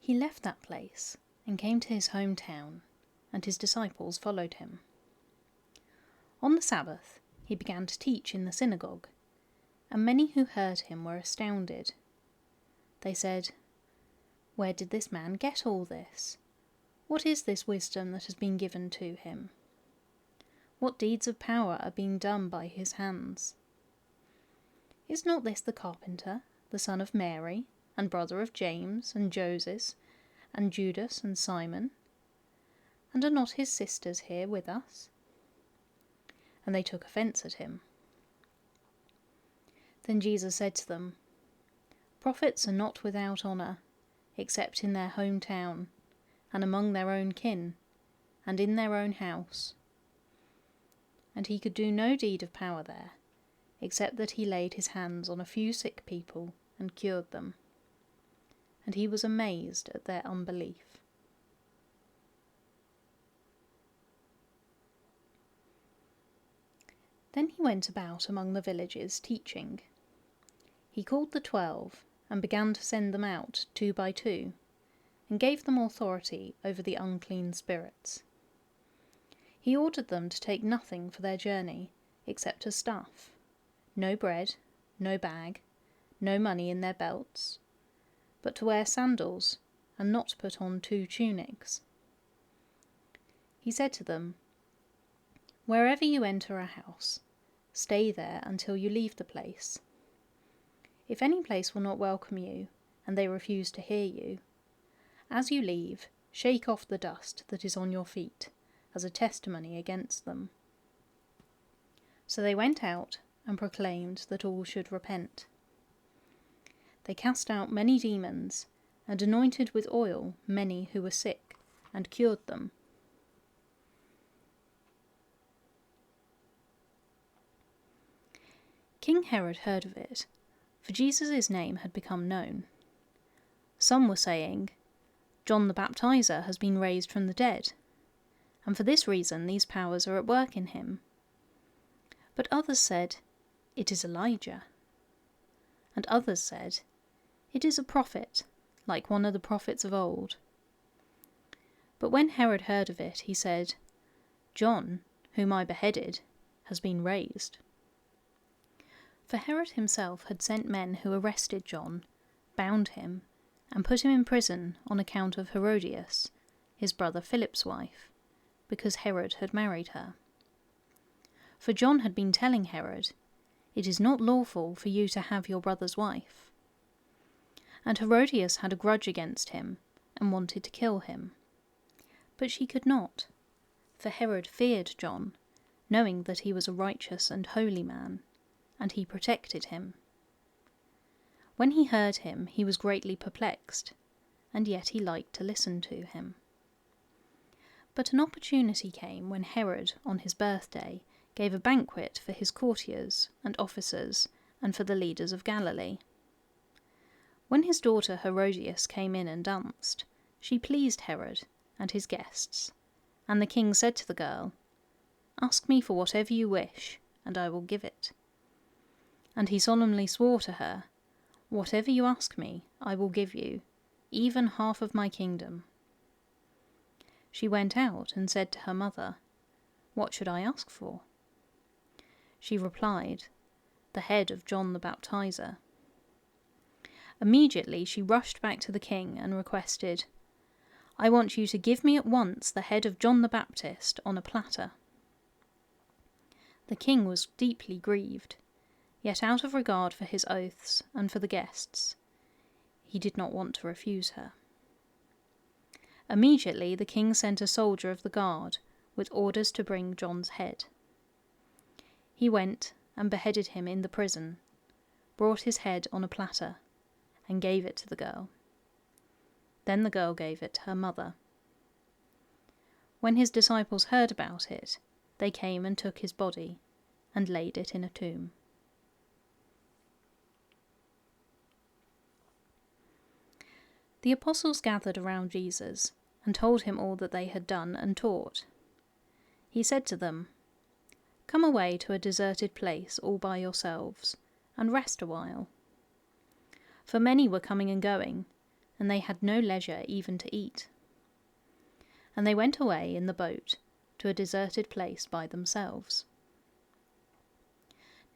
He left that place and came to his hometown, and his disciples followed him. On the Sabbath he began to teach in the synagogue, and many who heard him were astounded. They said, "Where did this man get all this? What is this wisdom that has been given to him? What deeds of power are being done by his hands? Is not this the carpenter, the son of Mary, and brother of James, and Joses, and Judas, and Simon? And are not his sisters here with us?" And they took offence at him. Then Jesus said to them, "Prophets are not without honour, except in their hometown, and among their own kin, and in their own house." And he could do no deed of power there, except that he laid his hands on a few sick people and cured them. And he was amazed at their unbelief. Then he went about among the villages teaching. He called the 12 and began to send them out 2 by 2, and gave them authority over the unclean spirits. He ordered them to take nothing for their journey except a staff, no bread, no bag, no money in their belts, but to wear sandals and not put on 2 tunics. He said to them, "Wherever you enter a house, stay there until you leave the place. If any place will not welcome you, and they refuse to hear you, as you leave, shake off the dust that is on your feet, as a testimony against them." So they went out and proclaimed that all should repent. They cast out many demons, and anointed with oil many who were sick, and cured them. King Herod heard of it, for Jesus' name had become known. Some were saying, "John the Baptizer has been raised from the dead, and for this reason these powers are at work in him." But others said, "It is Elijah." And others said, "It is a prophet, like one of the prophets of old." But when Herod heard of it, he said, "John, whom I beheaded, has been raised." For Herod himself had sent men who arrested John, bound him, and put him in prison on account of Herodias, his brother Philip's wife, because Herod had married her. For John had been telling Herod, "It is not lawful for you to have your brother's wife." And Herodias had a grudge against him, and wanted to kill him. But she could not, for Herod feared John, knowing that he was a righteous and holy man, and he protected him. When he heard him, he was greatly perplexed, and yet he liked to listen to him. But an opportunity came when Herod, on his birthday, gave a banquet for his courtiers and officers and for the leaders of Galilee. When his daughter Herodias came in and danced, she pleased Herod and his guests, and the king said to the girl, "Ask me for whatever you wish, and I will give it." And he solemnly swore to her, "Whatever you ask me, I will give you, even half of my kingdom." She went out and said to her mother, "What should I ask for?" She replied, "The head of John the Baptizer." Immediately she rushed back to the king and requested, "I want you to give me at once the head of John the Baptist on a platter." The king was deeply grieved, yet out of regard for his oaths and for the guests, he did not want to refuse her. Immediately the king sent a soldier of the guard with orders to bring John's head. He went and beheaded him in the prison, brought his head on a platter, and gave it to the girl. Then the girl gave it to her mother. When his disciples heard about it, they came and took his body and laid it in a tomb. The apostles gathered around Jesus and told him all that they had done and taught. He said to them, "Come away to a deserted place all by yourselves, and rest a while." For many were coming and going, and they had no leisure even to eat. And they went away in the boat to a deserted place by themselves.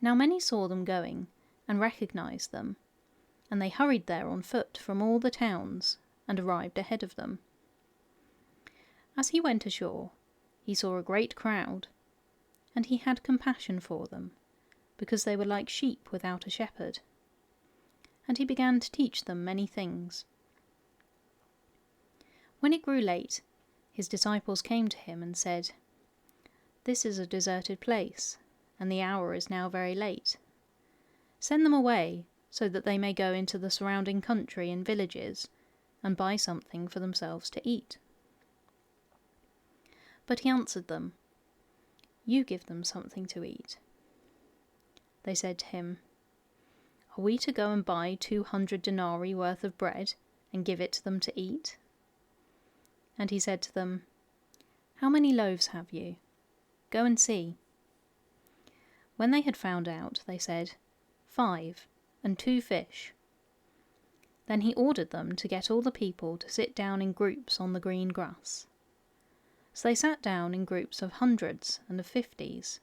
Now many saw them going, and recognized them, and they hurried there on foot from all the towns, and arrived ahead of them. As he went ashore, he saw a great crowd, and he had compassion for them, because they were like sheep without a shepherd. And he began to teach them many things. When it grew late, his disciples came to him and said, "This is a deserted place, and the hour is now very late. Send them away, so that they may go into the surrounding country and villages, and buy something for themselves to eat." But he answered them, "You give them something to eat." They said to him, "Are we to go and buy 200 denarii worth of bread, and give it to them to eat?" And he said to them, "How many loaves have you? Go and see." When they had found out, they said, 5, and 2 fish. Then he ordered them to get all the people to sit down in groups on the green grass. So they sat down in groups of hundreds and of 50s.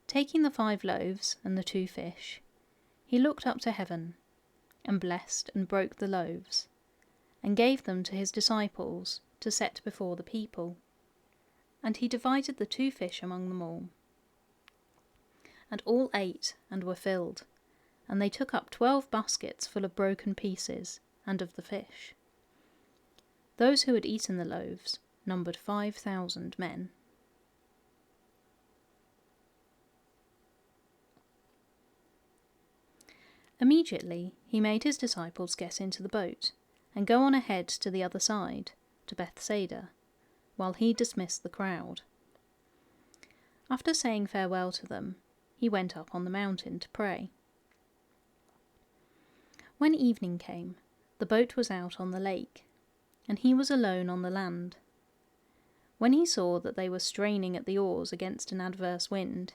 Taking the 5 loaves and the 2 fish, he looked up to heaven, and blessed and broke the loaves, and gave them to his disciples to set before the people. And he divided the 2 fish among them all. And all ate and were filled, and they took up 12 baskets full of broken pieces and of the fish. Those who had eaten the loaves numbered 5,000 men. Immediately he made his disciples get into the boat, and go on ahead to the other side, to Bethsaida, while he dismissed the crowd. After saying farewell to them, he went up on the mountain to pray. When evening came, the boat was out on the lake, and he was alone on the land. When he saw that they were straining at the oars against an adverse wind,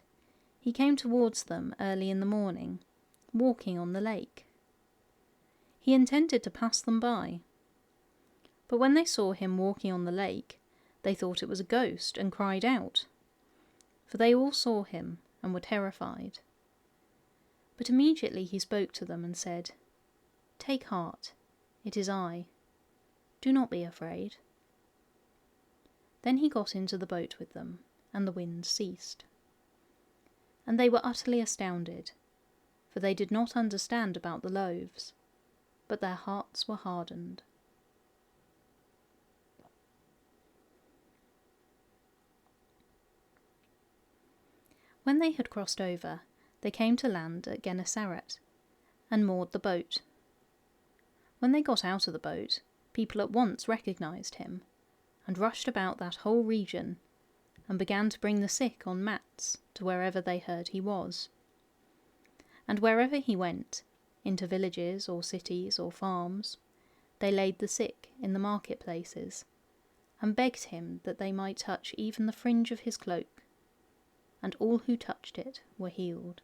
he came towards them early in the morning, walking on the lake. He intended to pass them by. But when they saw him walking on the lake, they thought it was a ghost, and cried out. For they all saw him, and were terrified. But immediately he spoke to them and said, "Take heart, it is I. Do not be afraid." Then he got into the boat with them, and the wind ceased. And they were utterly astounded, for they did not understand about the loaves, but their hearts were hardened. When they had crossed over, they came to land at Gennesaret, and moored the boat. When they got out of the boat, people at once recognized him, and rushed about that whole region, and began to bring the sick on mats to wherever they heard he was. And wherever he went, into villages or cities or farms, they laid the sick in the marketplaces, and begged him that they might touch even the fringe of his cloak, and all who touched it were healed.